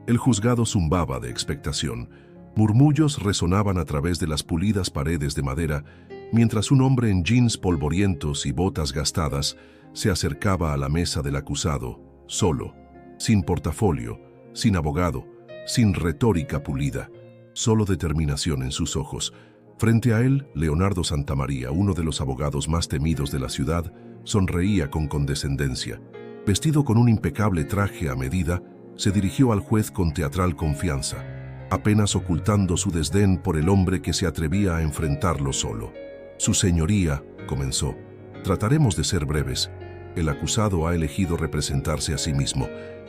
El juzgado zumbaba de expectación. Murmullos resonaban a través de las pulidas paredes de madera, mientras un hombre en jeans polvorientos y botas gastadas se acercaba a la mesa del acusado, solo, sin portafolio, sin abogado, sin retórica pulida, solo determinación en sus ojos. Frente a él, Leonardo Santamaría, uno de los abogados más temidos de la ciudad, sonreía con condescendencia. Vestido con un impecable traje a medida, se dirigió al juez con teatral confianza, apenas ocultando su desdén por el hombre que se atrevía a enfrentarlo solo. «Su señoría», comenzó, «trataremos de ser breves. El acusado ha elegido representarse a sí mismo.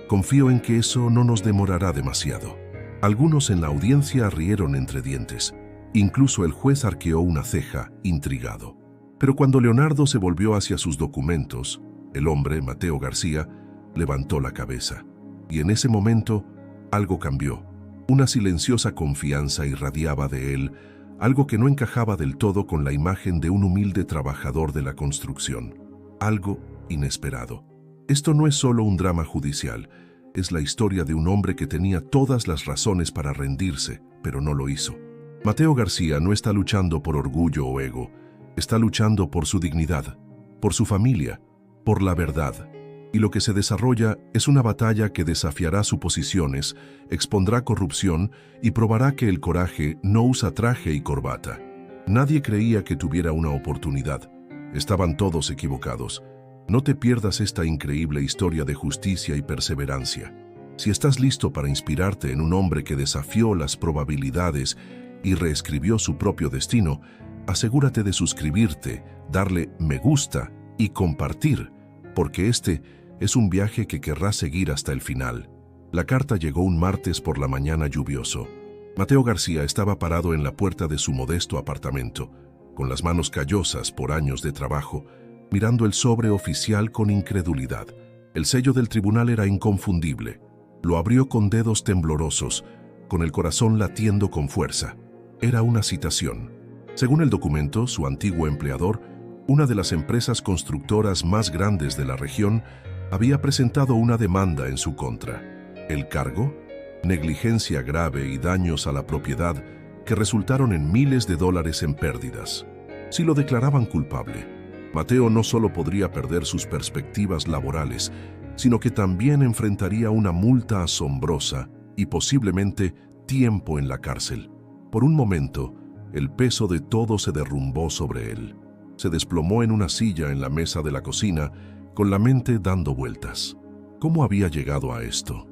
Confío en que eso no nos demorará demasiado». Algunos en la audiencia rieron entre dientes. Incluso el juez arqueó una ceja, intrigado. Pero cuando Leonardo se volvió hacia sus documentos, el hombre, Mateo García, levantó la cabeza. Y en ese momento, algo cambió. Una silenciosa confianza irradiaba de él, algo que no encajaba del todo con la imagen de un humilde trabajador de la construcción. Algo inesperado. Esto no es solo un drama judicial, es la historia de un hombre que tenía todas las razones para rendirse, pero no lo hizo. Mateo García no está luchando por orgullo o ego, está luchando por su dignidad, por su familia, por la verdad. Y lo que se desarrolla es una batalla que desafiará suposiciones, expondrá corrupción y probará que el coraje no usa traje y corbata. Nadie creía que tuviera una oportunidad. Estaban todos equivocados. No te pierdas esta increíble historia de justicia y perseverancia. Si estás listo para inspirarte en un hombre que desafió las probabilidades y reescribió su propio destino, asegúrate de suscribirte, darle me gusta y compartir, porque este es un viaje que querrás seguir hasta el final. La carta llegó un martes por la mañana lluvioso. Mateo García estaba parado en la puerta de su modesto apartamento, con las manos callosas por años de trabajo, mirando el sobre oficial con incredulidad. El sello del tribunal era inconfundible. Lo abrió con dedos temblorosos, con el corazón latiendo con fuerza. Era una citación. Según el documento, su antiguo empleador, una de las empresas constructoras más grandes de la región, había presentado una demanda en su contra. ¿El cargo? Negligencia grave y daños a la propiedad que resultaron en miles de dólares en pérdidas. Si lo declaraban culpable, Mateo no solo podría perder sus perspectivas laborales, sino que también enfrentaría una multa asombrosa y posiblemente tiempo en la cárcel. Por un momento, el peso de todo se derrumbó sobre él. Se desplomó en una silla en la mesa de la cocina, con la mente dando vueltas. ¿Cómo había llegado a esto?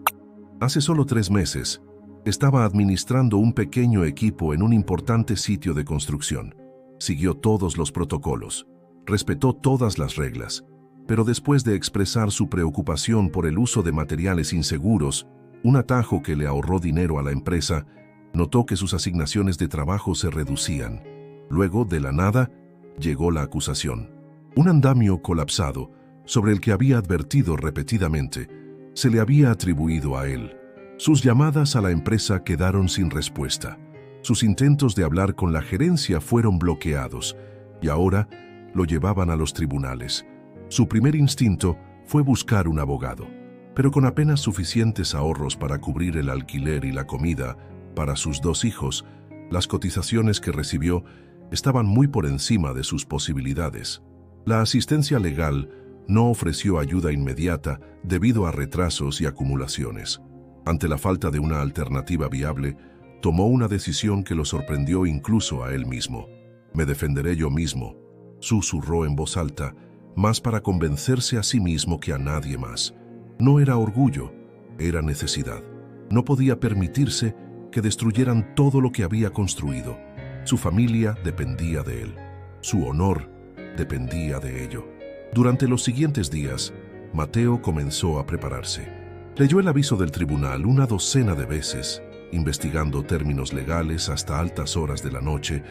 Hace solo 3 meses, estaba administrando un pequeño equipo en un importante sitio de construcción. Siguió todos los protocolos, respetó todas las reglas, pero después de expresar su preocupación por el uso de materiales inseguros, un atajo que le ahorró dinero a la empresa, notó que sus asignaciones de trabajo se reducían. Luego, de la nada, llegó la acusación. Un andamio colapsado, sobre el que había advertido repetidamente, se le había atribuido a él. Sus llamadas a la empresa quedaron sin respuesta. Sus intentos de hablar con la gerencia fueron bloqueados, y ahora lo llevaban a los tribunales. Su primer instinto fue buscar un abogado, pero con apenas suficientes ahorros para cubrir el alquiler y la comida para sus 2 hijos, las cotizaciones que recibió estaban muy por encima de sus posibilidades. La asistencia legal no ofreció ayuda inmediata debido a retrasos y acumulaciones. Ante la falta de una alternativa viable, tomó una decisión que lo sorprendió incluso a él mismo. «Me defenderé yo mismo», susurró en voz alta, más para convencerse a sí mismo que a nadie más. No era orgullo, era necesidad. No podía permitirse que destruyeran todo lo que había construido. Su familia dependía de él. Su honor dependía de ello. Durante los siguientes días, Mateo comenzó a prepararse. Leyó el aviso del tribunal una docena de veces, investigando términos legales hasta altas horas de la noche,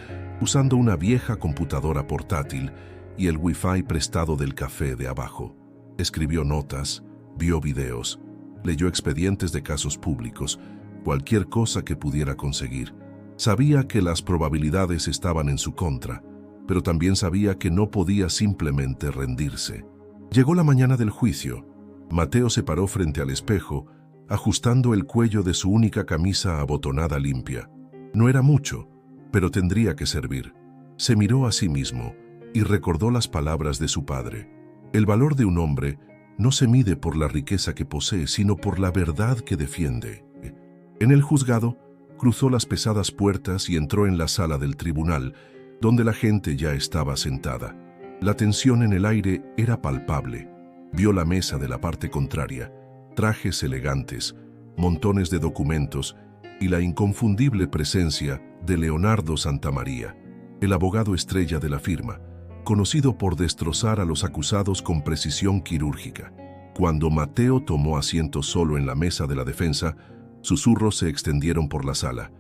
usando una vieja computadora portátil y el wifi prestado del café de abajo. Escribió notas, vio videos, leyó expedientes de casos públicos, cualquier cosa que pudiera conseguir. Sabía que las probabilidades estaban en su contra, pero también sabía que no podía simplemente rendirse. Llegó la mañana del juicio. Mateo se paró frente al espejo, ajustando el cuello de su única camisa abotonada limpia. No era mucho, pero tendría que servir. Se miró a sí mismo y recordó las palabras de su padre. El valor de un hombre no se mide por la riqueza que posee, sino por la verdad que defiende. En el juzgado, cruzó las pesadas puertas y entró en la sala del tribunal, donde la gente ya estaba sentada. La tensión en el aire era palpable. Vio la mesa de la parte contraria, trajes elegantes, montones de documentos y la inconfundible presencia de Leonardo Santamaría, el abogado estrella de la firma, conocido por destrozar a los acusados con precisión quirúrgica. Cuando Mateo tomó asiento solo en la mesa de la defensa, susurros se extendieron por la sala.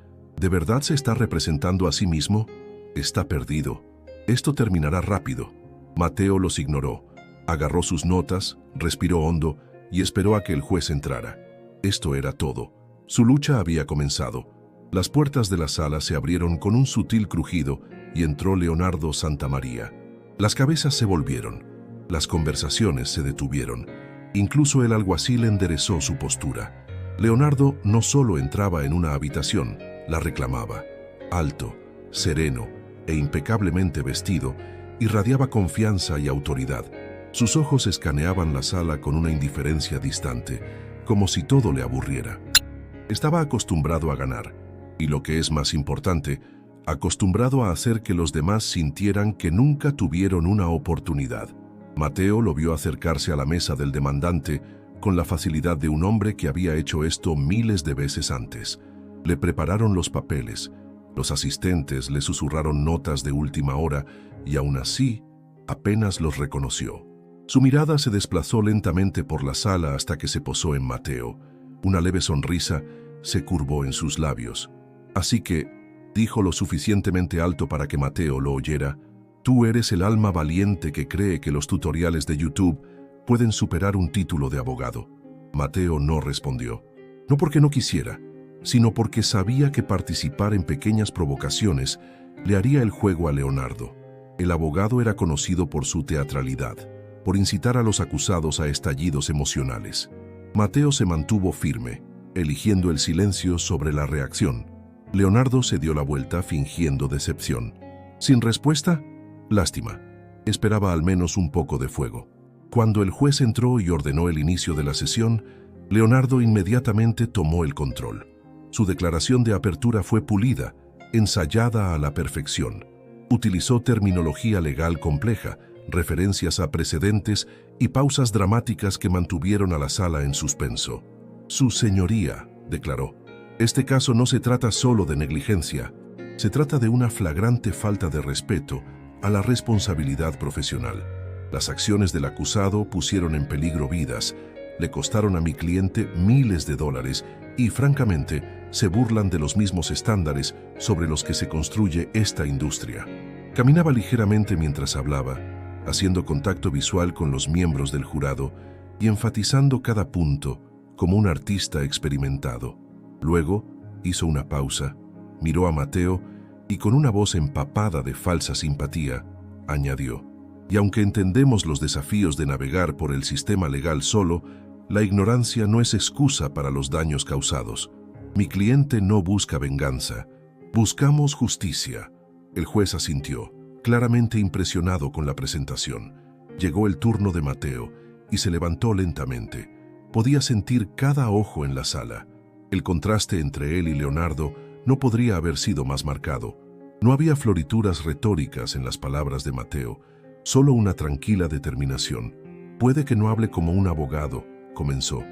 ¿De verdad se está representando a sí mismo? Está perdido. Esto terminará rápido. Mateo los ignoró. Agarró sus notas, respiró hondo y esperó a que el juez entrara. Esto era todo. Su lucha había comenzado. Las puertas de la sala se abrieron con un sutil crujido y entró Leonardo Santamaría. Las cabezas se volvieron. Las conversaciones se detuvieron. Incluso el alguacil enderezó su postura. Leonardo no solo entraba en una habitación, la reclamaba. Alto, sereno e impecablemente vestido, irradiaba confianza y autoridad. Sus ojos escaneaban la sala con una indiferencia distante, como si todo le aburriera. Estaba acostumbrado a ganar, y lo que es más importante, acostumbrado a hacer que los demás sintieran que nunca tuvieron una oportunidad. Mateo lo vio acercarse a la mesa del demandante con la facilidad de un hombre que había hecho esto miles de veces antes. Le prepararon los papeles, los asistentes le susurraron notas de última hora y aún así apenas los reconoció. Su mirada se desplazó lentamente por la sala hasta que se posó en Mateo. Una leve sonrisa se curvó en sus labios. Así que, dijo lo suficientemente alto para que Mateo lo oyera, tú eres el alma valiente que cree que los tutoriales de YouTube pueden superar un título de abogado. Mateo no respondió. No porque no quisiera, sino porque sabía que participar en pequeñas provocaciones le haría el juego a Leonardo. El abogado era conocido por su teatralidad, por incitar a los acusados a estallidos emocionales. Mateo se mantuvo firme, eligiendo el silencio sobre la reacción. Leonardo se dio la vuelta fingiendo decepción. Sin respuesta, lástima. Esperaba al menos un poco de fuego. Cuando el juez entró y ordenó el inicio de la sesión, Leonardo inmediatamente tomó el control. Su declaración de apertura fue pulida, ensayada a la perfección. Utilizó terminología legal compleja, referencias a precedentes y pausas dramáticas que mantuvieron a la sala en suspenso. Su señoría, declaró, este caso no se trata solo de negligencia, se trata de una flagrante falta de respeto a la responsabilidad profesional. Las acciones del acusado pusieron en peligro vidas, le costaron a mi cliente miles de dólares y, francamente, se burlan de los mismos estándares sobre los que se construye esta industria. Caminaba ligeramente mientras hablaba, haciendo contacto visual con los miembros del jurado y enfatizando cada punto como un artista experimentado. Luego hizo una pausa, miró a Mateo y con una voz empapada de falsa simpatía, añadió: y aunque entendemos los desafíos de navegar por el sistema legal solo, la ignorancia no es excusa para los daños causados. Mi cliente no busca venganza, buscamos justicia. El juez asintió, claramente impresionado con la presentación. Llegó el turno de Mateo y se levantó lentamente. Podía sentir cada ojo en la sala. El contraste entre él y Leonardo no podría haber sido más marcado. No había florituras retóricas en las palabras de Mateo, solo una tranquila determinación. Puede que no hable como un abogado, comenzó,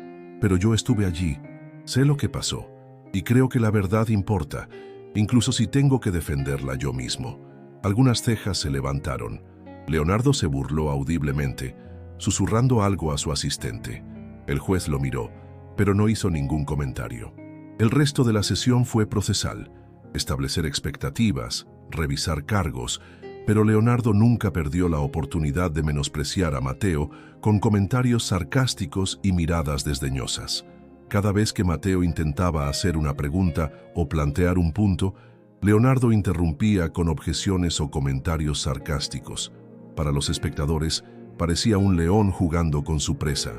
pero yo estuve allí, sé lo que pasó, y creo que la verdad importa, incluso si tengo que defenderla yo mismo. Algunas cejas se levantaron. Leonardo se burló audiblemente, susurrando algo a su asistente. El juez lo miró, pero no hizo ningún comentario. El resto de la sesión fue procesal, establecer expectativas, revisar cargos, pero Leonardo nunca perdió la oportunidad de menospreciar a Mateo con comentarios sarcásticos y miradas desdeñosas. Cada vez que Mateo intentaba hacer una pregunta o plantear un punto, Leonardo interrumpía con objeciones o comentarios sarcásticos. Para los espectadores, parecía un león jugando con su presa.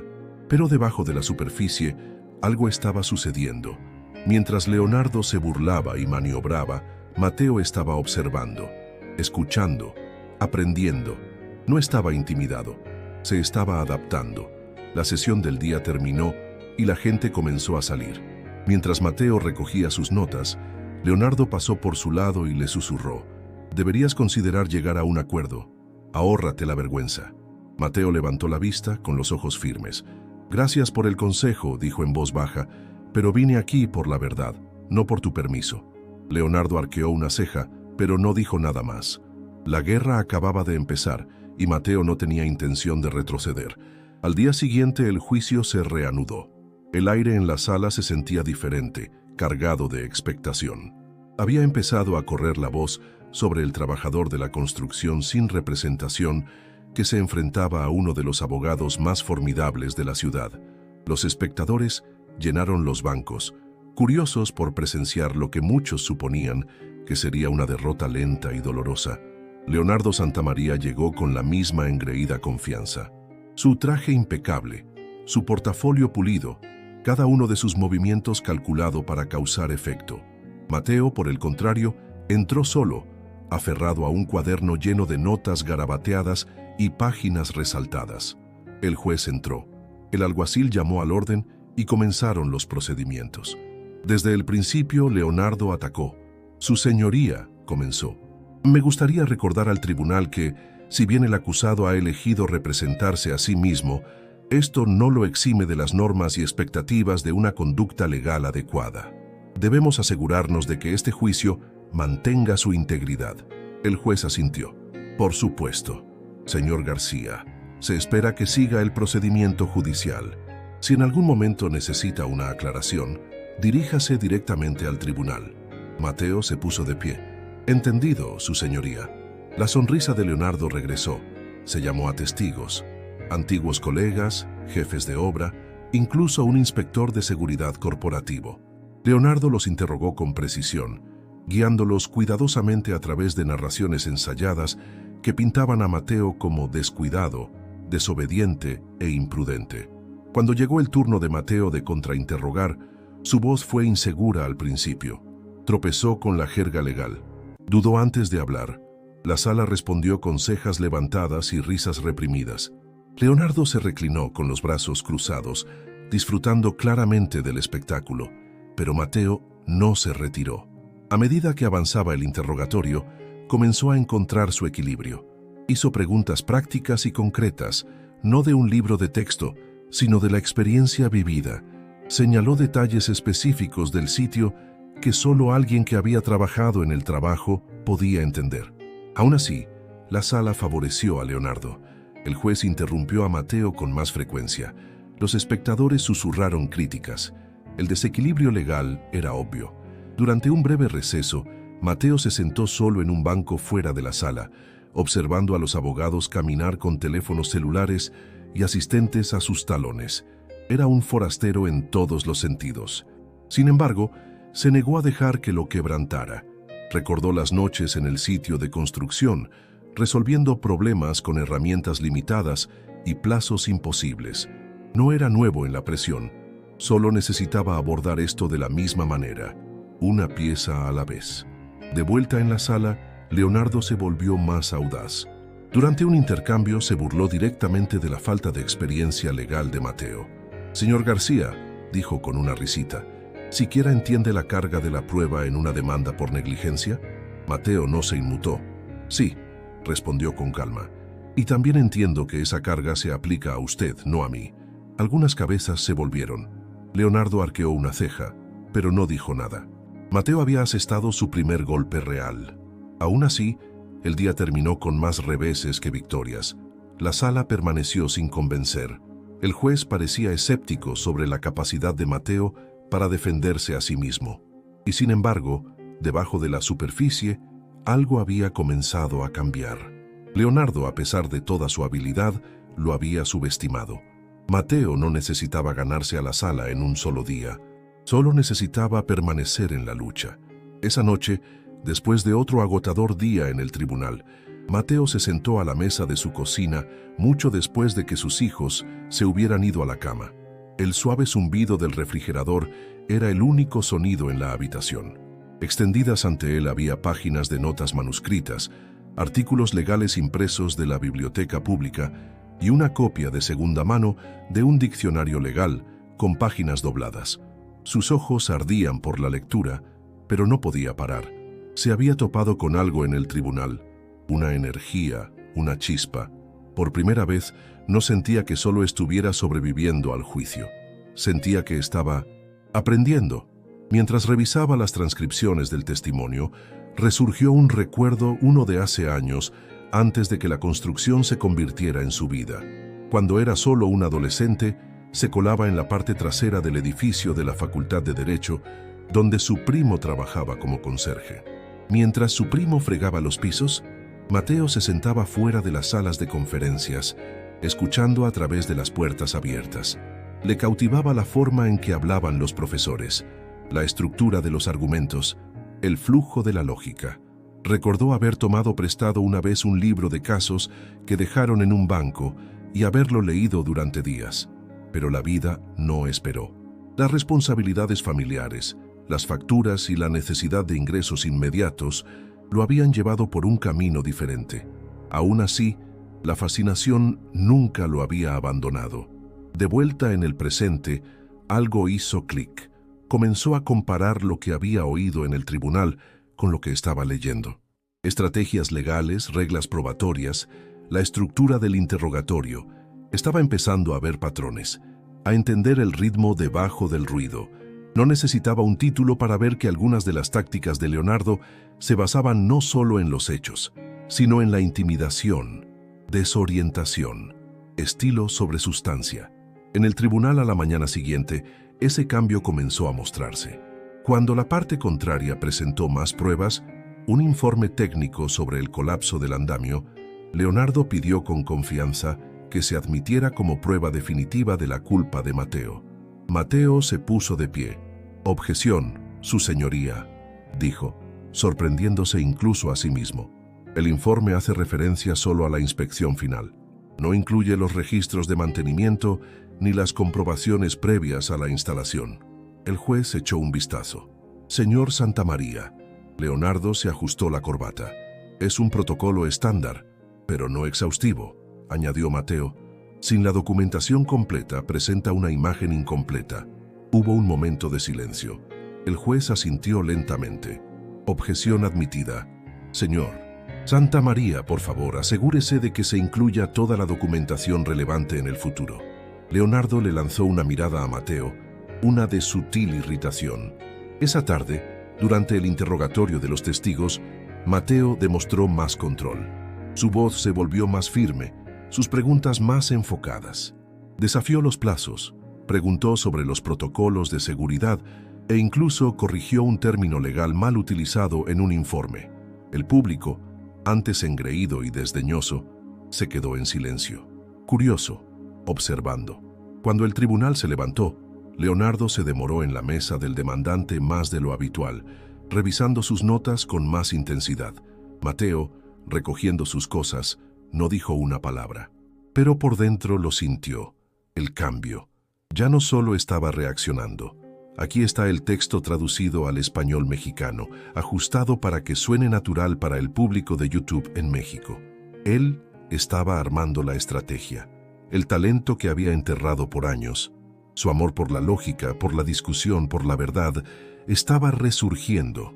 Pero debajo de la superficie Algo estaba sucediendo. Mientras Leonardo se burlaba y maniobraba, Mateo estaba observando, escuchando, aprendiendo. No estaba intimidado, se estaba adaptando. La sesión del día terminó y la gente comenzó a salir. Mientras Mateo recogía sus notas, Leonardo pasó por su lado y le susurró: «Deberías considerar llegar a un acuerdo. Ahórrate la vergüenza». Mateo levantó la vista con los ojos firmes. «Gracias por el consejo», dijo en voz baja, «pero vine aquí por la verdad, no por tu permiso». Leonardo arqueó una ceja, pero no dijo nada más. La guerra acababa de empezar y Mateo no tenía intención de retroceder. Al día siguiente el juicio se reanudó. El aire en la sala se sentía diferente, cargado de expectación. Había empezado a correr la voz sobre el trabajador de la construcción sin representación que se enfrentaba a uno de los abogados más formidables de la ciudad. Los espectadores llenaron los bancos, curiosos por presenciar lo que muchos suponían que sería una derrota lenta y dolorosa. Leonardo Santamaría llegó con la misma engreída confianza. Su traje impecable, su portafolio pulido, cada uno de sus movimientos calculado para causar efecto. Mateo, por el contrario, entró solo, aferrado a un cuaderno lleno de notas garabateadas y páginas resaltadas. El juez entró. El alguacil llamó al orden y comenzaron los procedimientos. Desde el principio, Leonardo atacó. «Su señoría», comenzó, «me gustaría recordar al tribunal que, si bien el acusado ha elegido representarse a sí mismo, esto no lo exime de las normas y expectativas de una conducta legal adecuada. Debemos asegurarnos de que este juicio mantenga su integridad». El juez asintió. «Por supuesto, señor García, se espera que siga el procedimiento judicial. Si en algún momento necesita una aclaración, diríjase directamente al tribunal». Mateo se puso de pie. «Entendido, su señoría». La sonrisa de Leonardo regresó. Se llamó a testigos, antiguos colegas, jefes de obra, incluso un inspector de seguridad corporativo. Leonardo los interrogó con precisión, guiándolos cuidadosamente a través de narraciones ensayadas que pintaban a Mateo como descuidado, desobediente e imprudente. Cuando llegó el turno de Mateo de contrainterrogar, su voz fue insegura al principio. Tropezó con la jerga legal. Dudó antes de hablar. La sala respondió con cejas levantadas y risas reprimidas. Leonardo se reclinó con los brazos cruzados, disfrutando claramente del espectáculo, pero Mateo no se retiró. A medida que avanzaba el interrogatorio, comenzó a encontrar su equilibrio. Hizo preguntas prácticas y concretas, no de un libro de texto, sino de la experiencia vivida. Señaló detalles específicos del sitio que solo alguien que había trabajado en el trabajo podía entender. Aún así, la sala favoreció a Leonardo. El juez interrumpió a Mateo con más frecuencia. Los espectadores susurraron críticas. El desequilibrio legal era obvio. Durante un breve receso, Mateo se sentó solo en un banco fuera de la sala, observando a los abogados caminar con teléfonos celulares y asistentes a sus talones. Era un forastero en todos los sentidos. Sin embargo, se negó a dejar que lo quebrantara. Recordó las noches en el sitio de construcción, resolviendo problemas con herramientas limitadas y plazos imposibles. No era nuevo en la presión, solo necesitaba abordar esto de la misma manera, una pieza a la vez. De vuelta en la sala, Leonardo se volvió más audaz. Durante un intercambio se burló directamente de la falta de experiencia legal de Mateo. «Señor García», dijo con una risita, «¿siquiera entiende la carga de la prueba en una demanda por negligencia?» Mateo no se inmutó. «Sí», respondió con calma, «y también entiendo que esa carga se aplica a usted, no a mí». Algunas cabezas se volvieron. Leonardo arqueó una ceja, pero no dijo nada. Mateo había asestado su primer golpe real. Aún así, el día terminó con más reveses que victorias. La sala permaneció sin convencer. El juez parecía escéptico sobre la capacidad de Mateo para defenderse a sí mismo. Y sin embargo, debajo de la superficie, algo había comenzado a cambiar. Leonardo, a pesar de toda su habilidad, lo había subestimado. Mateo no necesitaba ganarse a la sala en un solo día. Solo necesitaba permanecer en la lucha. Esa noche, después de otro agotador día en el tribunal, Mateo se sentó a la mesa de su cocina mucho después de que sus hijos se hubieran ido a la cama. El suave zumbido del refrigerador era el único sonido en la habitación. Extendidas ante él había páginas de notas manuscritas, artículos legales impresos de la biblioteca pública y una copia de segunda mano de un diccionario legal con páginas dobladas. Sus ojos ardían por la lectura, pero no podía parar. Se había topado con algo en el tribunal, una energía, una chispa. Por primera vez no sentía que solo estuviera sobreviviendo al juicio. Sentía que estaba aprendiendo. Mientras revisaba las transcripciones del testimonio, resurgió un recuerdo, uno de hace años, antes de que la construcción se convirtiera en su vida. Cuando era solo un adolescente, se colaba en la parte trasera del edificio de la Facultad de Derecho, donde su primo trabajaba como conserje. Mientras su primo fregaba los pisos, Mateo se sentaba fuera de las salas de conferencias, escuchando a través de las puertas abiertas. Le cautivaba la forma en que hablaban los profesores, la estructura de los argumentos, el flujo de la lógica. Recordó haber tomado prestado una vez un libro de casos que dejaron en un banco y haberlo leído durante días. Pero la vida no esperó. Las responsabilidades familiares, las facturas y la necesidad de ingresos inmediatos lo habían llevado por un camino diferente. Aún así, la fascinación nunca lo había abandonado. De vuelta en el presente, algo hizo clic. Comenzó a comparar lo que había oído en el tribunal con lo que estaba leyendo. Estrategias legales, reglas probatorias, la estructura del interrogatorio. Estaba empezando a ver patrones, a entender el ritmo debajo del ruido. No necesitaba un título para ver que algunas de las tácticas de Leonardo se basaban no solo en los hechos, sino en la intimidación, desorientación, estilo sobre sustancia. En el tribunal a la mañana siguiente, ese cambio comenzó a mostrarse. Cuando la parte contraria presentó más pruebas, un informe técnico sobre el colapso del andamio, Leonardo pidió con confianza que se admitiera como prueba definitiva de la culpa de Mateo. Mateo se puso de pie. «Objeción, su señoría», dijo, sorprendiéndose incluso a sí mismo. El informe hace referencia solo a la inspección final. No incluye los registros de mantenimiento ni las comprobaciones previas a la instalación. El juez echó un vistazo. «Señor Santamaría». Leonardo se ajustó la corbata. «Es un protocolo estándar, pero no exhaustivo», añadió Mateo. «Sin la documentación completa, presenta una imagen incompleta». Hubo un momento de silencio. El juez asintió lentamente. «Objeción admitida. Señor Santamaría, por favor, asegúrese de que se incluya toda la documentación relevante en el futuro». Leonardo le lanzó una mirada a Mateo, una de sutil irritación. Esa tarde, durante el interrogatorio de los testigos, Mateo demostró más control. Su voz se volvió más firme, sus preguntas más enfocadas. Desafió los plazos, preguntó sobre los protocolos de seguridad e incluso corrigió un término legal mal utilizado en un informe. El público, antes engreído y desdeñoso, se quedó en silencio, curioso, observando. Cuando el tribunal se levantó, Leonardo se demoró en la mesa del demandante más de lo habitual, revisando sus notas con más intensidad. Mateo, recogiendo sus cosas, no dijo una palabra. Pero por dentro lo sintió. El cambio. Ya no solo estaba reaccionando. Aquí está el texto traducido al español mexicano, ajustado para que suene natural para el público de YouTube en México. Él estaba armando la estrategia. El talento que había enterrado por años, su amor por la lógica, por la discusión, por la verdad, estaba resurgiendo.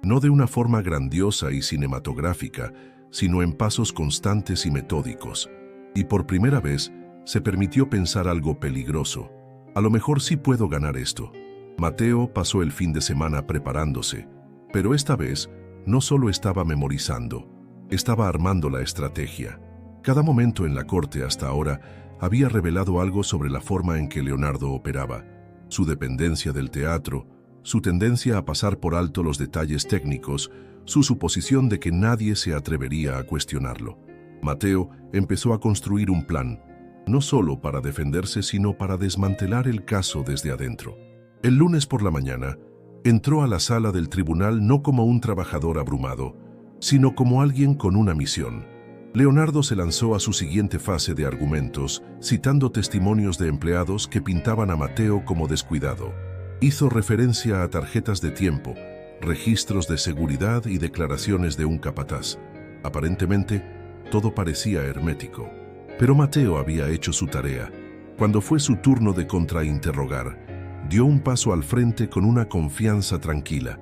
No de una forma grandiosa y cinematográfica, sino en pasos constantes y metódicos. Y por primera vez se permitió pensar algo peligroso. A lo mejor sí puedo ganar esto. Mateo pasó el fin de semana preparándose, pero esta vez no solo estaba memorizando, estaba armando la estrategia. Cada momento en la corte hasta ahora había revelado algo sobre la forma en que Leonardo operaba, su dependencia del teatro, su tendencia a pasar por alto los detalles técnicos, su suposición de que nadie se atrevería a cuestionarlo. Mateo empezó a construir un plan, no solo para defenderse, sino para desmantelar el caso desde adentro. El lunes por la mañana, entró a la sala del tribunal no como un trabajador abrumado, sino como alguien con una misión: Leonardo se lanzó a su siguiente fase de argumentos, citando testimonios de empleados que pintaban a Mateo como descuidado. Hizo referencia a tarjetas de tiempo, registros de seguridad y declaraciones de un capataz. Aparentemente, todo parecía hermético. Pero Mateo había hecho su tarea. Cuando fue su turno de contrainterrogar, dio un paso al frente con una confianza tranquila.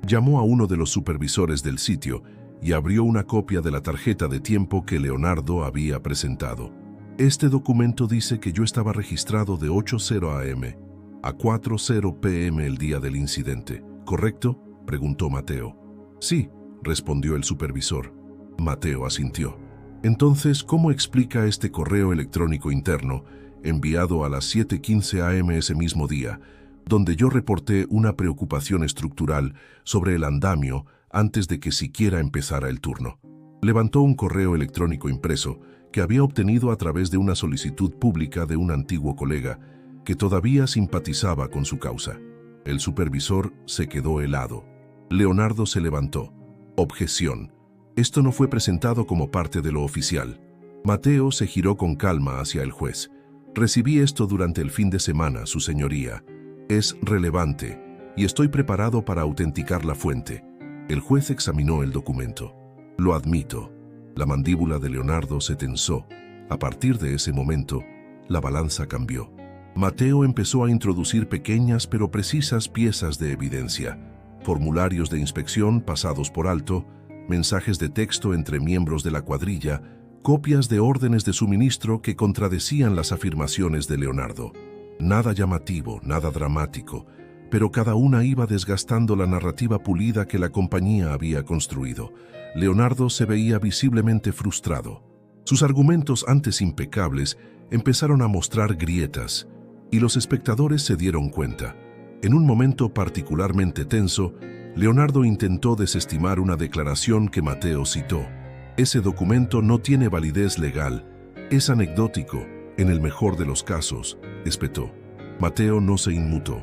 Llamó a uno de los supervisores del sitio y abrió una copia de la tarjeta de tiempo que Leonardo había presentado. Este documento dice que yo estaba registrado de 8:00 a.m. a 4:00 p.m. el día del incidente, ¿correcto?, preguntó Mateo. Sí, respondió el supervisor. Mateo asintió. Entonces, ¿cómo explica este correo electrónico interno enviado a las 7:15 a.m. ese mismo día, donde yo reporté una preocupación estructural sobre el andamio antes de que siquiera empezara el turno? Levantó un correo electrónico impreso que había obtenido a través de una solicitud pública de un antiguo colega que todavía simpatizaba con su causa. El supervisor se quedó helado. Leonardo se levantó. Objeción. Esto no fue presentado como parte de lo oficial. Mateo se giró con calma hacia el juez. Recibí esto durante el fin de semana, su señoría. Es relevante y estoy preparado para autenticar la fuente. El juez examinó el documento. Lo admito. La mandíbula de Leonardo se tensó. A partir de ese momento, la balanza cambió. Mateo empezó a introducir pequeñas pero precisas piezas de evidencia. Formularios de inspección pasados por alto, mensajes de texto entre miembros de la cuadrilla, copias de órdenes de suministro que contradecían las afirmaciones de Leonardo. Nada llamativo, nada dramático, pero cada una iba desgastando la narrativa pulida que la compañía había construido. Leonardo se veía visiblemente frustrado. Sus argumentos antes impecables empezaron a mostrar grietas, y los espectadores se dieron cuenta. En un momento particularmente tenso, Leonardo intentó desestimar una declaración que Mateo citó. Ese documento no tiene validez legal, es anecdótico, en el mejor de los casos, espetó. Mateo no se inmutó.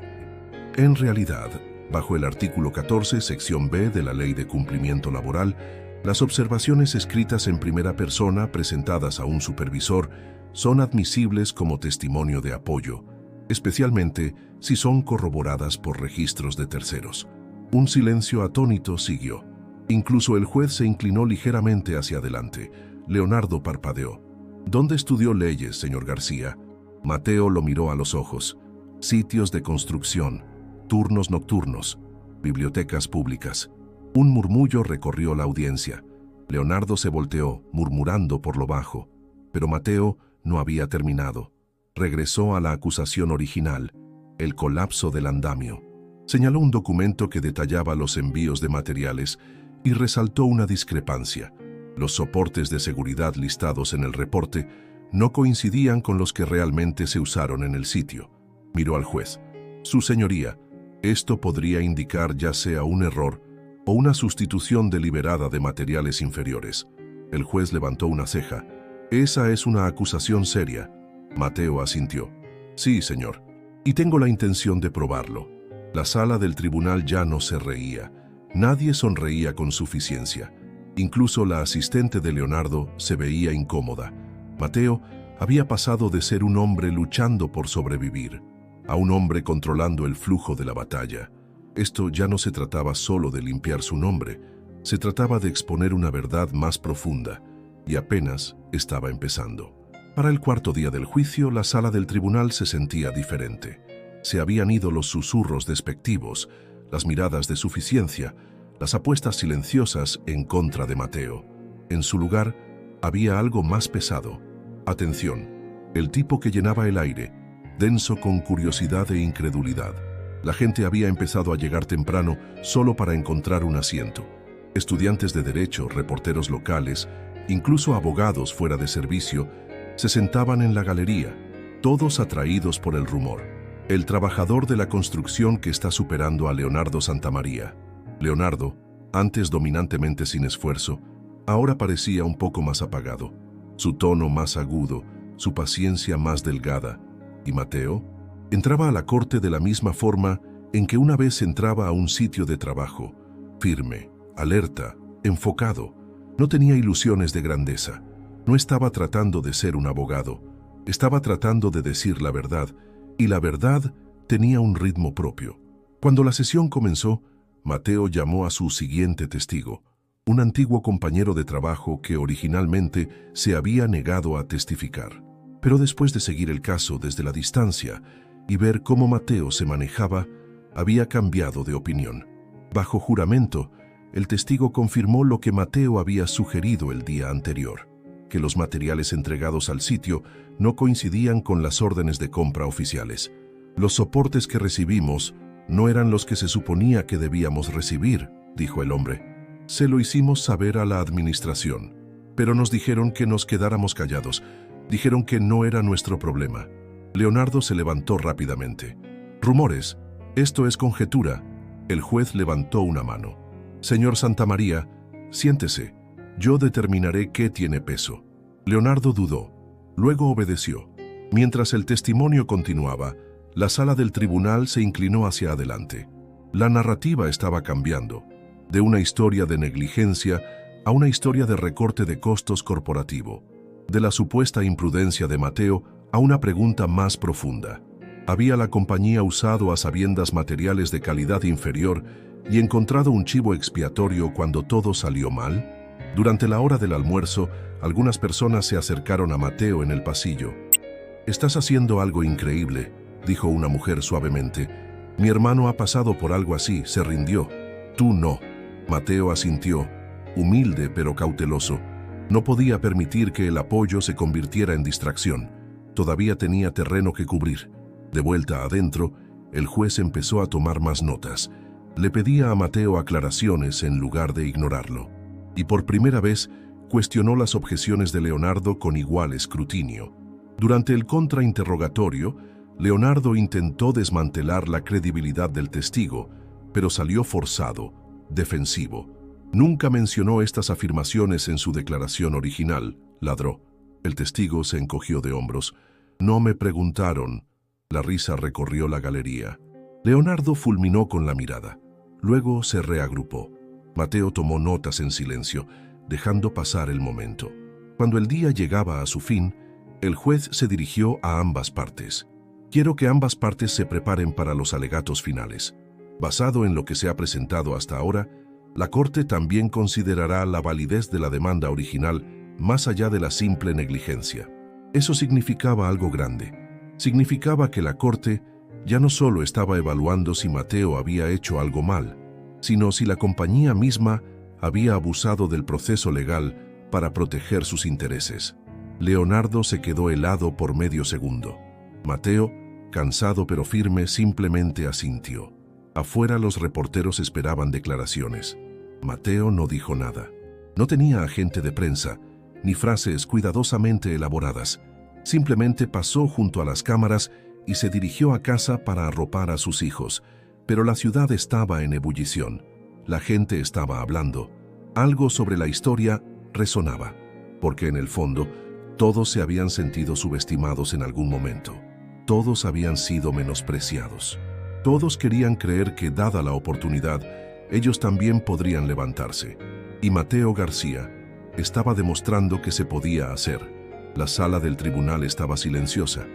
En realidad, bajo el artículo 14, sección B de la Ley de Cumplimiento Laboral, las observaciones escritas en primera persona presentadas a un supervisor son admisibles como testimonio de apoyo, especialmente si son corroboradas por registros de terceros. Un silencio atónito siguió. Incluso el juez se inclinó ligeramente hacia adelante. Leonardo parpadeó. ¿Dónde estudió leyes, señor García? Mateo lo miró a los ojos. Sitios de construcción, turnos nocturnos, bibliotecas públicas. Un murmullo recorrió la audiencia. Leonardo se volteó, murmurando por lo bajo. Pero Mateo no había terminado. Regresó a la acusación original, el colapso del andamio. Señaló un documento que detallaba los envíos de materiales y resaltó una discrepancia. Los soportes de seguridad listados en el reporte no coincidían con los que realmente se usaron en el sitio. Miró al juez. Su señoría, esto podría indicar ya sea un error o una sustitución deliberada de materiales inferiores. El juez levantó una ceja. Esa es una acusación seria. Mateo asintió. Sí, señor. Y tengo la intención de probarlo. La sala del tribunal ya no se reía. Nadie sonreía con suficiencia. Incluso la asistente de Leonardo se veía incómoda. Mateo había pasado de ser un hombre luchando por sobrevivir a un hombre controlando el flujo de la batalla. Esto ya no se trataba solo de limpiar su nombre, se trataba de exponer una verdad más profunda, y apenas estaba empezando. Para el cuarto día del juicio, la sala del tribunal se sentía diferente. Se habían ido los susurros despectivos, las miradas de suficiencia, las apuestas silenciosas en contra de Mateo. En su lugar, había algo más pesado. Atención, el tipo que llenaba el aire, denso con curiosidad e incredulidad. La gente había empezado a llegar temprano solo para encontrar un asiento. Estudiantes de derecho, reporteros locales, incluso abogados fuera de servicio, se sentaban en la galería, todos atraídos por el rumor. El trabajador de la construcción que está superando a Leonardo Santamaría. Leonardo, antes dominantemente sin esfuerzo, ahora parecía un poco más apagado, su tono más agudo, su paciencia más delgada. ¿Y Mateo? Entraba a la corte de la misma forma en que una vez entraba a un sitio de trabajo, firme, alerta, enfocado. No tenía ilusiones de grandeza, No estaba tratando de ser un abogado, estaba tratando de decir la verdad, y la verdad tenía un ritmo propio. Cuando la sesión comenzó, Mateo llamó a su siguiente testigo, un antiguo compañero de trabajo que originalmente se había negado a testificar. Pero después de seguir el caso desde la distancia y ver cómo Mateo se manejaba, había cambiado de opinión. Bajo juramento, el testigo confirmó lo que Mateo había sugerido el día anterior, que los materiales entregados al sitio no coincidían con las órdenes de compra oficiales. Los soportes que recibimos no eran los que se suponía que debíamos recibir, dijo el hombre. Se lo hicimos saber a la administración, pero nos dijeron que nos quedáramos callados. Dijeron que no era nuestro problema. Leonardo se levantó rápidamente. Rumores, esto es conjetura. El juez levantó una mano. Señor Santamaría, siéntese. Yo determinaré qué tiene peso. Leonardo dudó. Luego obedeció. Mientras el testimonio continuaba, la sala del tribunal se inclinó hacia adelante. La narrativa estaba cambiando, de una historia de negligencia a una historia de recorte de costos corporativo, de la supuesta imprudencia de Mateo a una pregunta más profunda. ¿Había la compañía usado a sabiendas materiales de calidad inferior y encontrado un chivo expiatorio cuando todo salió mal? Durante la hora del almuerzo, algunas personas se acercaron a Mateo en el pasillo. «Estás haciendo algo increíble», dijo una mujer suavemente. «Mi hermano ha pasado por algo así, se rindió. Tú no». Mateo asintió, humilde pero cauteloso. No podía permitir que el apoyo se convirtiera en distracción. Todavía tenía terreno que cubrir. De vuelta adentro, el juez empezó a tomar más notas. Le pedía a Mateo aclaraciones en lugar de ignorarlo. Y por primera vez, cuestionó las objeciones de Leonardo con igual escrutinio. Durante el contrainterrogatorio, Leonardo intentó desmantelar la credibilidad del testigo, pero salió forzado, defensivo. Nunca mencionó estas afirmaciones en su declaración original, ladró. El testigo se encogió de hombros. «No me preguntaron». La risa recorrió la galería. Leonardo fulminó con la mirada. Luego se reagrupó. Mateo tomó notas en silencio, dejando pasar el momento. Cuando el día llegaba a su fin, el juez se dirigió a ambas partes. «Quiero que ambas partes se preparen para los alegatos finales. Basado en lo que se ha presentado hasta ahora, la Corte también considerará la validez de la demanda original más allá de la simple negligencia». Eso significaba algo grande. Significaba que la Corte ya no solo estaba evaluando si Mateo había hecho algo mal, sino si la compañía misma había abusado del proceso legal para proteger sus intereses. Leonardo se quedó helado por medio segundo. Mateo, cansado pero firme, simplemente asintió. Afuera los reporteros esperaban declaraciones. Mateo no dijo nada. No tenía agente de prensa, ni frases cuidadosamente elaboradas. Simplemente pasó junto a las cámaras y se dirigió a casa para arropar a sus hijos. Pero la ciudad estaba en ebullición. La gente estaba hablando. Algo sobre la historia resonaba, porque en el fondo todos se habían sentido subestimados en algún momento. Todos habían sido menospreciados. Todos querían creer que, dada la oportunidad, ellos también podrían levantarse. Y Mateo García estaba demostrando que se podía hacer. La sala del tribunal estaba silenciosa.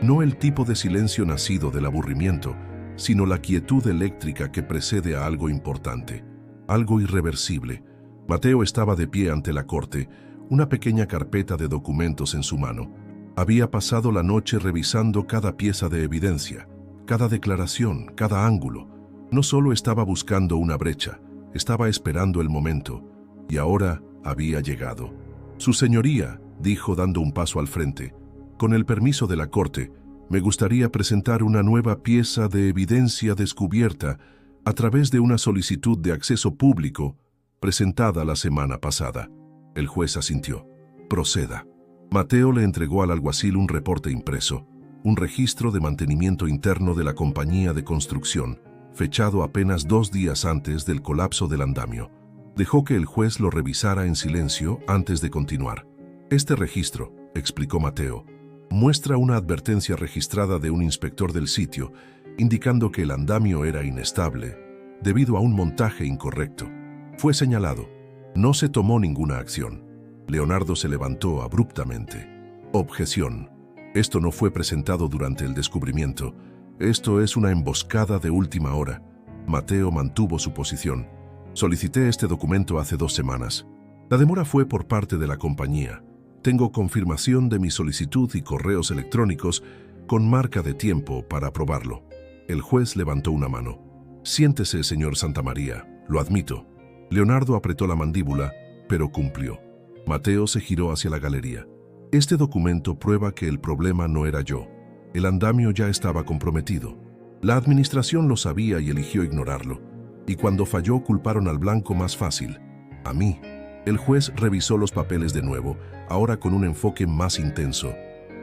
No el tipo de silencio nacido del aburrimiento, sino la quietud eléctrica que precede a algo importante, algo irreversible. Mateo estaba de pie ante la corte, una pequeña carpeta de documentos en su mano. Había pasado la noche revisando cada pieza de evidencia, cada declaración, cada ángulo. No solo estaba buscando una brecha, estaba esperando el momento, y ahora había llegado. «Su señoría», dijo dando un paso al frente, «con el permiso de la Corte, me gustaría presentar una nueva pieza de evidencia descubierta a través de una solicitud de acceso público presentada la semana pasada». El juez asintió. «Proceda». Mateo le entregó al alguacil un reporte impreso, un registro de mantenimiento interno de la compañía de construcción, fechado apenas 2 días antes del colapso del andamio. Dejó que el juez lo revisara en silencio antes de continuar. «Este registro», explicó Mateo, «muestra una advertencia registrada de un inspector del sitio, indicando que el andamio era inestable, debido a un montaje incorrecto. Fue señalado. No se tomó ninguna acción. Leonardo se levantó abruptamente. Objeción. Esto no fue presentado durante el descubrimiento. Esto es una emboscada de última hora. Mateo mantuvo su posición. Solicité este documento hace 2 semanas. La demora fue por parte de la compañía. Tengo confirmación de mi solicitud y correos electrónicos con marca de tiempo para aprobarlo. El juez levantó una mano. Siéntese, señor Santamaría, lo admito. Leonardo apretó la mandíbula, pero cumplió. Mateo se giró hacia la galería. Este documento prueba que el problema no era yo. El andamio ya estaba comprometido. La administración lo sabía y eligió ignorarlo. Y cuando falló, culparon al blanco más fácil, a mí. El juez revisó los papeles de nuevo, ahora con un enfoque más intenso.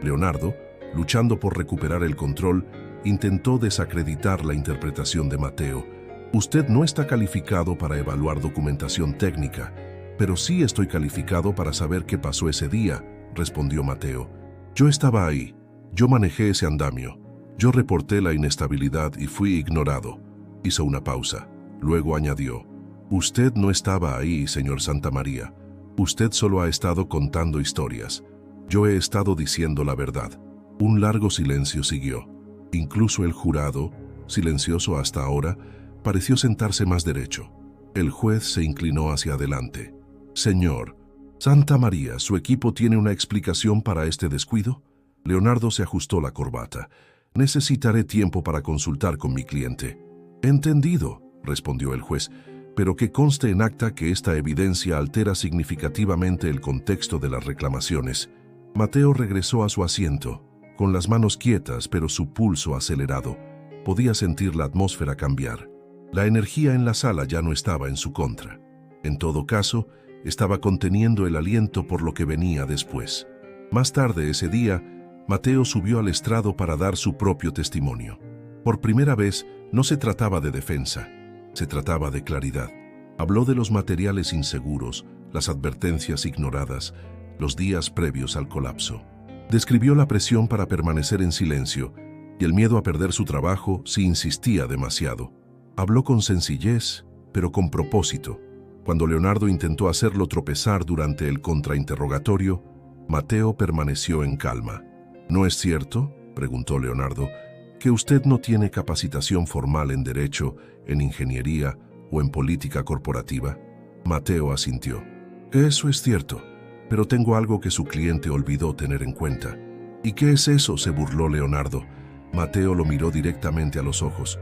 Leonardo, luchando por recuperar el control, intentó desacreditar la interpretación de Mateo. Usted no está calificado para evaluar documentación técnica, pero sí estoy calificado para saber qué pasó ese día, respondió Mateo. Yo estaba ahí, yo manejé ese andamio, yo reporté la inestabilidad y fui ignorado. Hizo una pausa, luego añadió, usted no estaba ahí, señor Santamaría. Usted solo ha estado contando historias. Yo he estado diciendo la verdad. Un largo silencio siguió. Incluso el jurado, silencioso hasta ahora, pareció sentarse más derecho. El juez se inclinó hacia adelante. Señor Santamaría, ¿su equipo tiene una explicación para este descuido? Leonardo se ajustó la corbata. Necesitaré tiempo para consultar con mi cliente. Entendido, respondió el juez, pero que conste en acta que esta evidencia altera significativamente el contexto de las reclamaciones. Mateo regresó a su asiento, con las manos quietas pero su pulso acelerado. Podía sentir la atmósfera cambiar. La energía en la sala ya no estaba en su contra. En todo caso, estaba conteniendo el aliento por lo que venía después. Más tarde ese día, Mateo subió al estrado para dar su propio testimonio. Por primera vez, no se trataba de defensa, se trataba de claridad. Habló de los materiales inseguros, las advertencias ignoradas, los días previos al colapso. Describió la presión para permanecer en silencio y el miedo a perder su trabajo si insistía demasiado. Habló con sencillez, pero con propósito. Cuando Leonardo intentó hacerlo tropezar durante el contrainterrogatorio, Mateo permaneció en calma. ¿No es cierto?, preguntó Leonardo, que usted no tiene capacitación formal en derecho, en ingeniería o en política corporativa. Mateo asintió. Eso es cierto, pero tengo algo que su cliente olvidó tener en cuenta. ¿Y qué es eso?, se burló Leonardo. Mateo lo miró directamente a los ojos.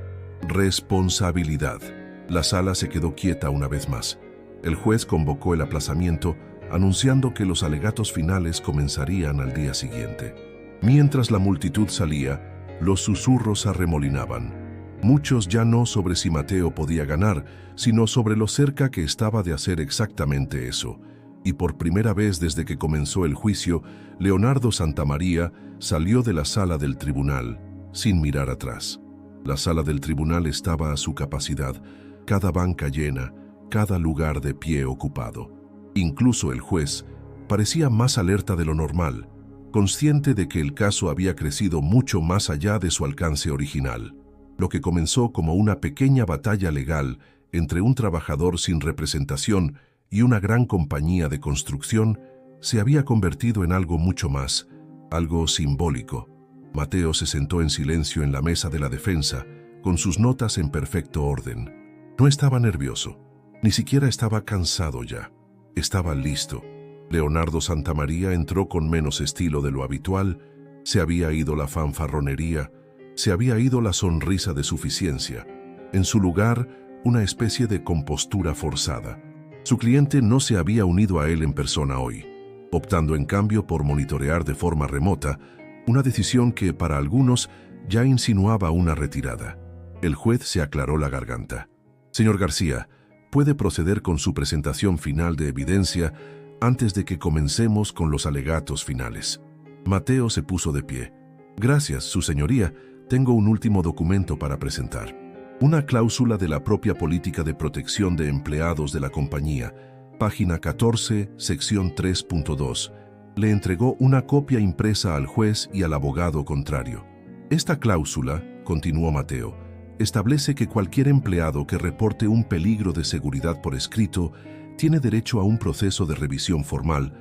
Responsabilidad. La sala se quedó quieta una vez más. El juez convocó el aplazamiento, anunciando que los alegatos finales comenzarían al día siguiente. Mientras la multitud salía, los susurros arremolinaban. Muchos ya no sobre si Mateo podía ganar, sino sobre lo cerca que estaba de hacer exactamente eso. Y por primera vez desde que comenzó el juicio, Leonardo Santamaría salió de la sala del tribunal, sin mirar atrás. La sala del tribunal estaba a su capacidad, cada banca llena, cada lugar de pie ocupado. Incluso el juez parecía más alerta de lo normal, consciente de que el caso había crecido mucho más allá de su alcance original. Lo que comenzó como una pequeña batalla legal entre un trabajador sin representación y una gran compañía de construcción se había convertido en algo mucho más, algo simbólico. Mateo se sentó en silencio en la mesa de la defensa, con sus notas en perfecto orden. No estaba nervioso, ni siquiera estaba cansado ya. Estaba listo. Leonardo Santamaría entró con menos estilo de lo habitual, se había ido la fanfarronería, se había ido la sonrisa de suficiencia. En su lugar, una especie de compostura forzada. Su cliente no se había unido a él en persona hoy, optando en cambio por monitorear de forma remota, una decisión que para algunos ya insinuaba una retirada. El juez se aclaró la garganta. Señor García, puede proceder con su presentación final de evidencia antes de que comencemos con los alegatos finales. Mateo se puso de pie. Gracias, su señoría. Tengo un último documento para presentar. Una cláusula de la propia política de protección de empleados de la compañía, página 14, sección 3.2. Le entregó una copia impresa al juez y al abogado contrario. Esta cláusula, continuó Mateo, establece que cualquier empleado que reporte un peligro de seguridad por escrito tiene derecho a un proceso de revisión formal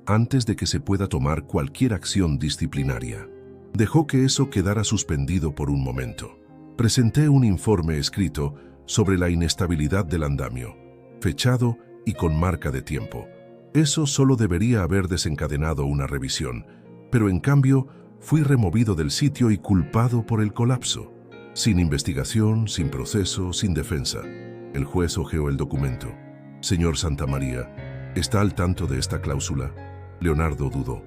antes de que se pueda tomar cualquier acción disciplinaria. Dejó que eso quedara suspendido por un momento. Presenté un informe escrito sobre la inestabilidad del andamio, fechado y con marca de tiempo. Eso solo debería haber desencadenado una revisión, pero en cambio fui removido del sitio y culpado por el colapso. Sin investigación, sin proceso, sin defensa. El juez hojeó el documento. Señor Santamaría, ¿está al tanto de esta cláusula? Leonardo dudó.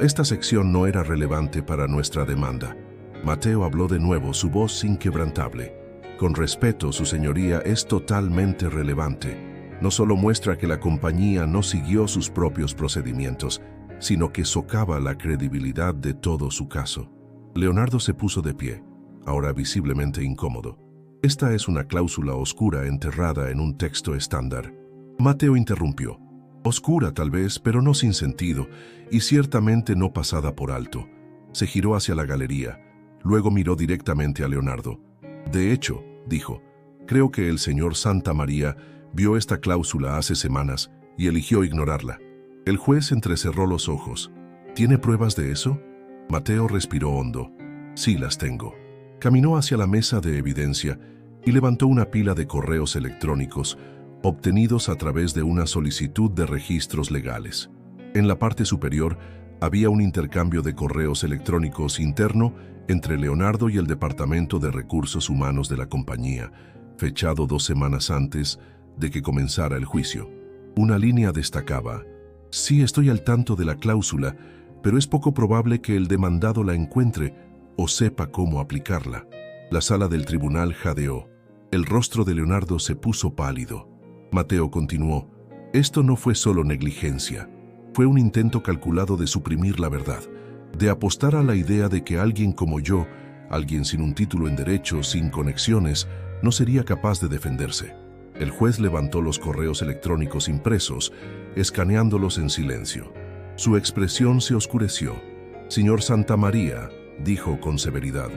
Esta sección no era relevante para nuestra demanda. Mateo habló de nuevo, su voz inquebrantable. Con respeto, su señoría, es totalmente relevante. No solo muestra que la compañía no siguió sus propios procedimientos, sino que socava la credibilidad de todo su caso. Leonardo se puso de pie, ahora visiblemente incómodo. Esta es una cláusula oscura enterrada en un texto estándar. Mateo interrumpió. Oscura tal vez, pero no sin sentido, y ciertamente no pasada por alto. Se giró hacia la galería, luego miró directamente a Leonardo. De hecho, dijo, creo que el señor Santamaría vio esta cláusula hace semanas y eligió ignorarla. El juez entrecerró los ojos. ¿Tiene pruebas de eso? Mateo respiró hondo. Sí, las tengo. Caminó hacia la mesa de evidencia y levantó una pila de correos electrónicos obtenidos a través de una solicitud de registros legales. En la parte superior había un intercambio de correos electrónicos interno entre Leonardo y el Departamento de Recursos Humanos de la compañía, fechado 2 semanas antes de que comenzara el juicio. Una línea destacaba: sí, estoy al tanto de la cláusula, pero es poco probable que el demandado la encuentre o sepa cómo aplicarla. La sala del tribunal jadeó. El rostro de Leonardo se puso pálido. Mateo continuó: esto no fue solo negligencia. Fue un intento calculado de suprimir la verdad, de apostar a la idea de que alguien como yo, alguien sin un título en derecho, sin conexiones, no sería capaz de defenderse. El juez levantó los correos electrónicos impresos, escaneándolos en silencio. Su expresión se oscureció. Señor Santamaría, dijo con severidad,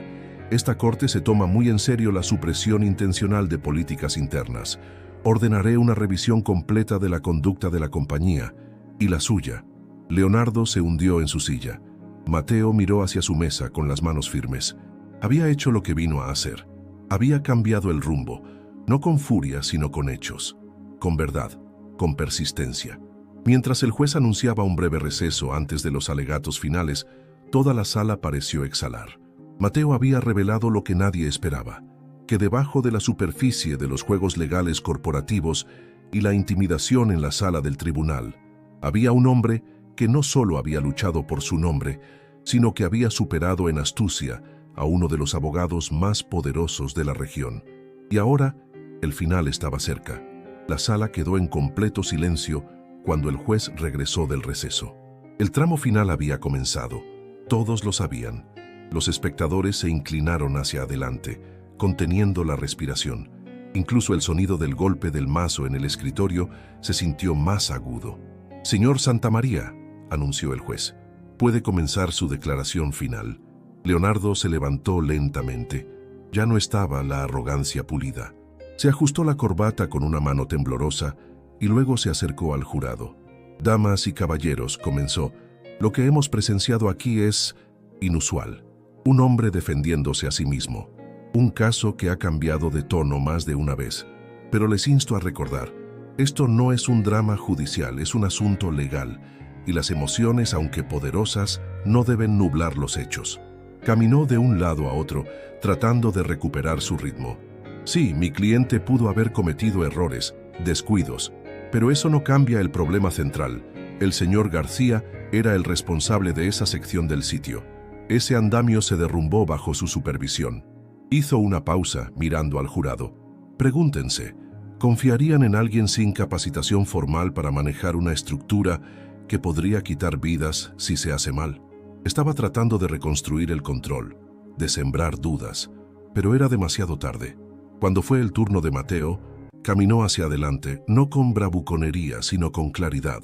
esta corte se toma muy en serio la supresión intencional de políticas internas. Ordenaré una revisión completa de la conducta de la compañía y la suya. Leonardo se hundió en su silla. Mateo miró hacia su mesa con las manos firmes. Había hecho lo que vino a hacer. Había cambiado el rumbo, no con furia, sino con hechos, con verdad, con persistencia. Mientras el juez anunciaba un breve receso antes de los alegatos finales, toda la sala pareció exhalar. Mateo había revelado lo que nadie esperaba, que debajo de la superficie de los juegos legales corporativos y la intimidación en la sala del tribunal, había un hombre que no solo había luchado por su nombre, sino que había superado en astucia a uno de los abogados más poderosos de la región. Y ahora, el final estaba cerca. La sala quedó en completo silencio cuando el juez regresó del receso. El tramo final había comenzado. Todos lo sabían. Los espectadores se inclinaron hacia adelante, conteniendo la respiración. Incluso el sonido del golpe del mazo en el escritorio se sintió más agudo. Señor Santamaría, anunció el juez, puede comenzar su declaración final. Leonardo se levantó lentamente. Ya no estaba la arrogancia pulida. Se ajustó la corbata con una mano temblorosa y luego se acercó al jurado. Damas y caballeros, comenzó, lo que hemos presenciado aquí es inusual. Un hombre defendiéndose a sí mismo. Un caso que ha cambiado de tono más de una vez. Pero les insto a recordar, esto no es un drama judicial, es un asunto legal, y las emociones, aunque poderosas, no deben nublar los hechos. Caminó de un lado a otro, tratando de recuperar su ritmo. Sí, mi cliente pudo haber cometido errores, descuidos, pero eso no cambia el problema central. El señor García era el responsable de esa sección del sitio. Ese andamio se derrumbó bajo su supervisión. Hizo una pausa, mirando al jurado. Pregúntense, ¿confiarían en alguien sin capacitación formal para manejar una estructura que podría quitar vidas si se hace mal? Estaba tratando de reconstruir el control, de sembrar dudas, pero era demasiado tarde. Cuando fue el turno de Mateo, caminó hacia adelante, no con bravuconería, sino con claridad,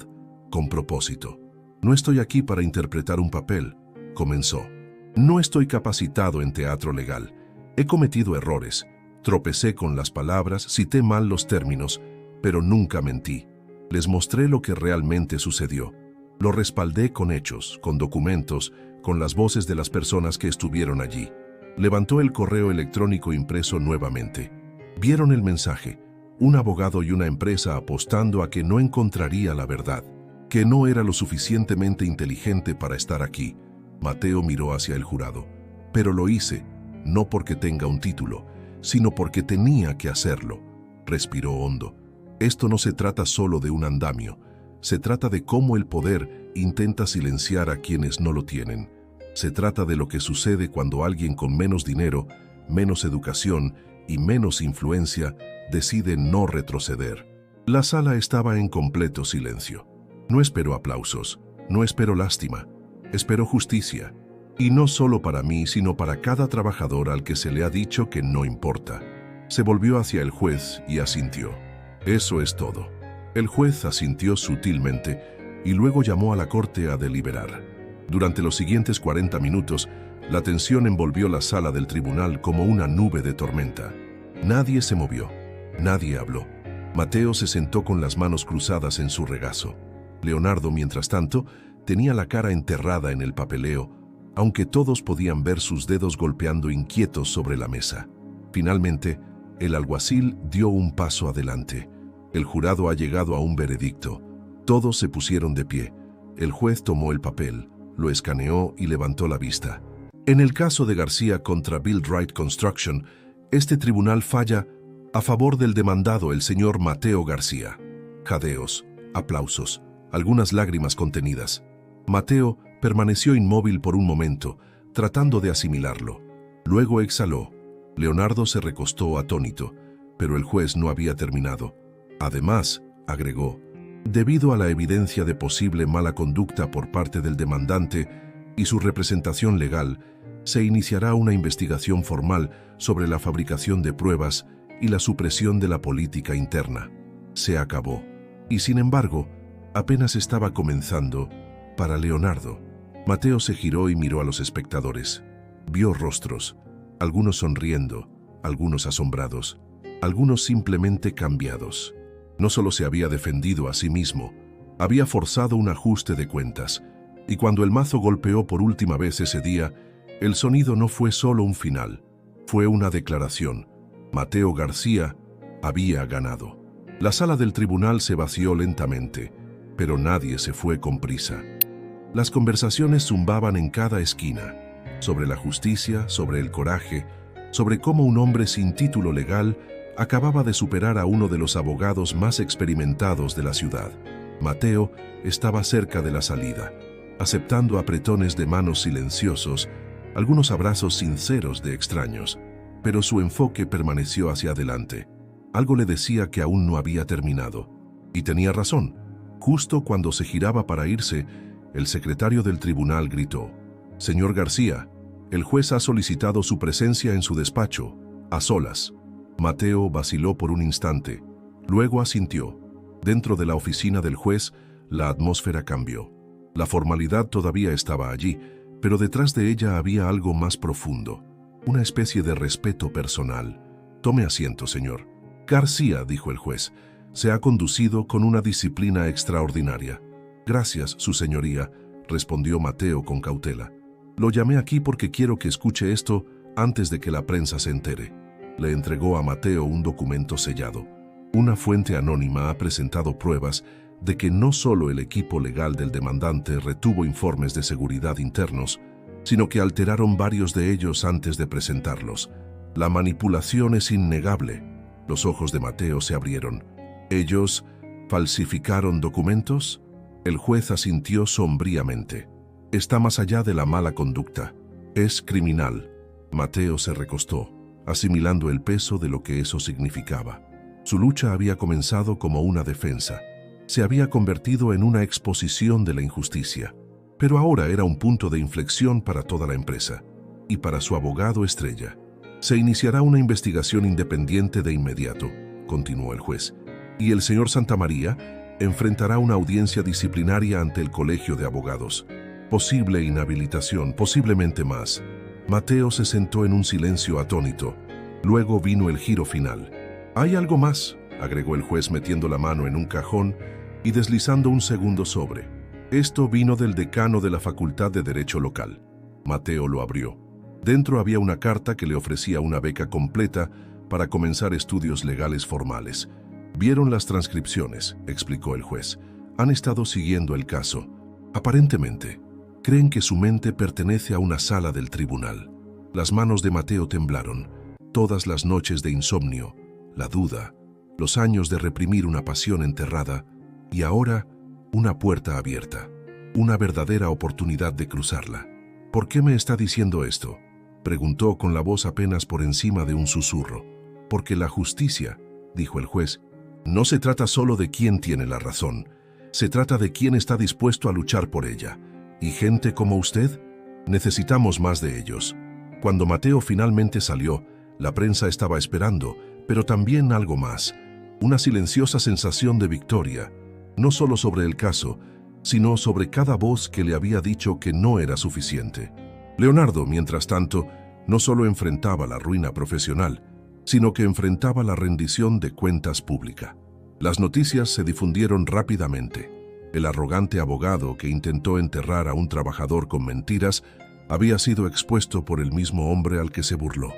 con propósito. No estoy aquí para interpretar un papel, comenzó. No estoy capacitado en teatro legal. He cometido errores, tropecé con las palabras, cité mal los términos, pero nunca mentí. Les mostré lo que realmente sucedió. Lo respaldé con hechos, con documentos, con las voces de las personas que estuvieron allí. Levantó el correo electrónico impreso nuevamente. Vieron el mensaje: un abogado y una empresa apostando a que no encontraría la verdad, que no era lo suficientemente inteligente para estar aquí. Mateo miró hacia el jurado. Pero lo hice, no porque tenga un título, sino porque tenía que hacerlo. Respiró hondo. Esto no se trata solo de un andamio. Se trata de cómo el poder intenta silenciar a quienes no lo tienen. Se trata de lo que sucede cuando alguien con menos dinero, menos educación y menos influencia decide no retroceder. La sala estaba en completo silencio. No esperó aplausos, no esperó lástima, esperó justicia. Y no solo para mí, sino para cada trabajador al que se le ha dicho que no importa. Se volvió hacia el juez y asintió. Eso es todo. El juez asintió sutilmente y luego llamó a la corte a deliberar. Durante los siguientes 40 minutos, la tensión envolvió la sala del tribunal como una nube de tormenta. Nadie se movió, nadie habló. Mateo se sentó con las manos cruzadas en su regazo. Leonardo, mientras tanto, tenía la cara enterrada en el papeleo, aunque todos podían ver sus dedos golpeando inquietos sobre la mesa. Finalmente, el alguacil dio un paso adelante. El jurado ha llegado a un veredicto. Todos se pusieron de pie. El juez tomó el papel, lo escaneó y levantó la vista. En el caso de García contra Build Right Construction, este tribunal falla a favor del demandado, el señor Mateo García. Jadeos, aplausos, algunas lágrimas contenidas. Mateo permaneció inmóvil por un momento, tratando de asimilarlo. Luego exhaló. Leonardo se recostó atónito, pero el juez no había terminado. Además, agregó, debido a la evidencia de posible mala conducta por parte del demandante y su representación legal, se iniciará una investigación formal sobre la fabricación de pruebas y la supresión de la política interna. Se acabó. Y sin embargo, apenas estaba comenzando para Leonardo. Mateo se giró y miró a los espectadores. Vio rostros, algunos sonriendo, algunos asombrados, algunos simplemente cambiados. No solo se había defendido a sí mismo, había forzado un ajuste de cuentas, y cuando el mazo golpeó por última vez ese día, el sonido no fue solo un final, fue una declaración. Mateo García había ganado. La sala del tribunal se vació lentamente, pero nadie se fue con prisa. Las conversaciones zumbaban en cada esquina, sobre la justicia, sobre el coraje, sobre cómo un hombre sin título legal acababa de superar a uno de los abogados más experimentados de la ciudad. Mateo estaba cerca de la salida, aceptando apretones de manos silenciosos, algunos abrazos sinceros de extraños, pero su enfoque permaneció hacia adelante. Algo le decía que aún no había terminado. Y tenía razón. Justo cuando se giraba para irse, el secretario del tribunal gritó: «Señor García, el juez ha solicitado su presencia en su despacho, a solas». Mateo vaciló por un instante, luego asintió. Dentro de la oficina del juez, la atmósfera cambió. La formalidad todavía estaba allí, pero detrás de ella había algo más profundo, una especie de respeto personal. «Tome asiento, señor». «García», dijo el juez, «se ha conducido con una disciplina extraordinaria». «Gracias, su señoría», respondió Mateo con cautela. «Lo llamé aquí porque quiero que escuche esto antes de que la prensa se entere». Le entregó a Mateo un documento sellado. Una fuente anónima ha presentado pruebas de que no solo el equipo legal del demandante retuvo informes de seguridad internos, sino que alteraron varios de ellos antes de presentarlos. La manipulación es innegable. Los ojos de Mateo se abrieron. ¿Ellos falsificaron documentos? El juez asintió sombríamente. Está más allá de la mala conducta. Es criminal. Mateo se recostó, asimilando el peso de lo que eso significaba. Su lucha había comenzado como una defensa. Se había convertido en una exposición de la injusticia. Pero ahora era un punto de inflexión para toda la empresa y para su abogado estrella. Se iniciará una investigación independiente de inmediato, continuó el juez, y el señor Santamaría enfrentará una audiencia disciplinaria ante el Colegio de Abogados. Posible inhabilitación, posiblemente más. Mateo se sentó en un silencio atónito. Luego vino el giro final. «Hay algo más», agregó el juez metiendo la mano en un cajón y deslizando un segundo sobre. Esto vino del decano de la Facultad de Derecho local. Mateo lo abrió. Dentro había una carta que le ofrecía una beca completa para comenzar estudios legales formales. Vieron las transcripciones, explicó el juez. Han estado siguiendo el caso. Aparentemente, creen que su mente pertenece a una sala del tribunal. Las manos de Mateo temblaron. Todas las noches de insomnio, la duda, los años de reprimir una pasión enterrada y ahora una puerta abierta, una verdadera oportunidad de cruzarla. ¿Por qué me está diciendo esto?, preguntó con la voz apenas por encima de un susurro. Porque la justicia, dijo el juez, no se trata solo de quién tiene la razón, se trata de quién está dispuesto a luchar por ella. ¿Y gente como usted? Necesitamos más de ellos. Cuando Mateo finalmente salió, la prensa estaba esperando, pero también algo más, una silenciosa sensación de victoria, no solo sobre el caso, sino sobre cada voz que le había dicho que no era suficiente. Leonardo, mientras tanto, no solo enfrentaba la ruina profesional, sino que enfrentaba la rendición de cuentas pública. Las noticias se difundieron rápidamente. El arrogante abogado que intentó enterrar a un trabajador con mentiras había sido expuesto por el mismo hombre al que se burló.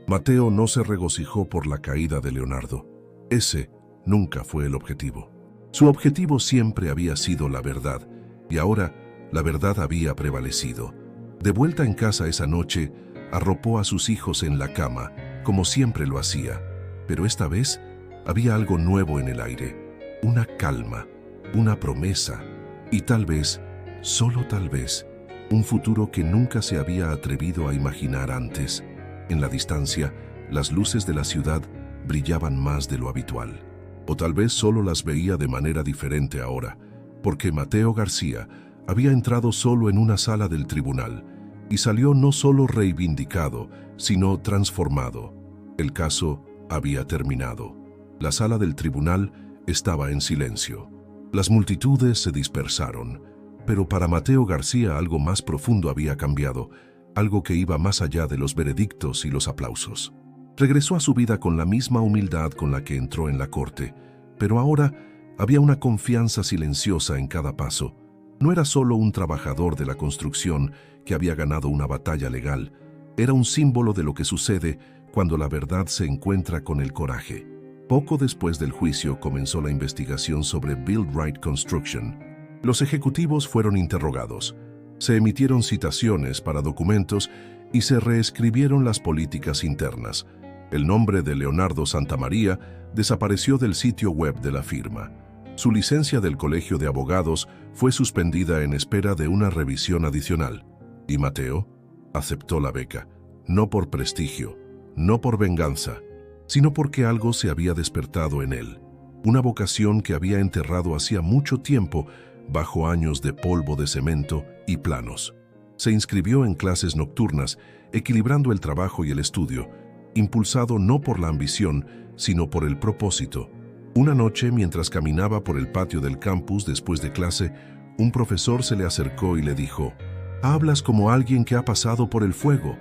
Mateo no se regocijó por la caída de Leonardo. Ese nunca fue el objetivo. Su objetivo siempre había sido la verdad, y ahora la verdad había prevalecido. De vuelta en casa esa noche, arropó a sus hijos en la cama, como siempre lo hacía, pero esta vez había algo nuevo en el aire, una calma, una promesa, y tal vez, solo tal vez, un futuro que nunca se había atrevido a imaginar antes. En la distancia, las luces de la ciudad brillaban más de lo habitual. O tal vez solo las veía de manera diferente ahora, porque Mateo García había entrado solo en una sala del tribunal y salió no solo reivindicado, sino transformado. El caso había terminado. La sala del tribunal estaba en silencio. Las multitudes se dispersaron, pero para Mateo García algo más profundo había cambiado, algo que iba más allá de los veredictos y los aplausos. Regresó a su vida con la misma humildad con la que entró en la corte, pero ahora había una confianza silenciosa en cada paso. No era solo un trabajador de la construcción que había ganado una batalla legal, era un símbolo de lo que sucede cuando la verdad se encuentra con el coraje. Poco después del juicio comenzó la investigación sobre Build Right Construction. Los ejecutivos fueron interrogados, se emitieron citaciones para documentos y se reescribieron las políticas internas. El nombre de Leonardo Santamaría desapareció del sitio web de la firma. Su licencia del Colegio de Abogados fue suspendida en espera de una revisión adicional. Y Mateo aceptó la beca, no por prestigio, no por venganza, sino porque algo se había despertado en él, una vocación que había enterrado hacía mucho tiempo bajo años de polvo de cemento y planos. Se inscribió en clases nocturnas, equilibrando el trabajo y el estudio, impulsado no por la ambición, sino por el propósito. Una noche, mientras caminaba por el patio del campus después de clase, un profesor se le acercó y le dijo: «Hablas como alguien que ha pasado por el fuego».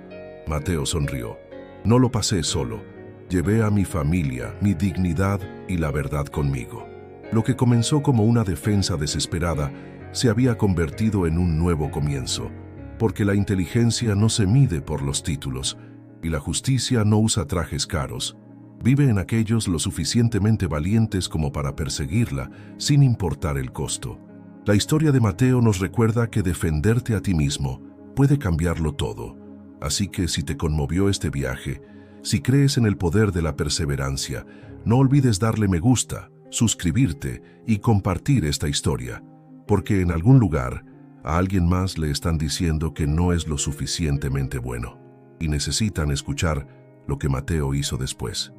Mateo sonrió. «No lo pasé solo. Llevé a mi familia, mi dignidad y la verdad conmigo». Lo que comenzó como una defensa desesperada se había convertido en un nuevo comienzo, porque la inteligencia no se mide por los títulos y la justicia no usa trajes caros. Vive en aquellos lo suficientemente valientes como para perseguirla, sin importar el costo. La historia de Mateo nos recuerda que defenderte a ti mismo puede cambiarlo todo. Así que si te conmovió este viaje, si crees en el poder de la perseverancia, no olvides darle me gusta, suscribirte y compartir esta historia, porque en algún lugar a alguien más le están diciendo que no es lo suficientemente bueno y necesitan escuchar lo que Mateo hizo después.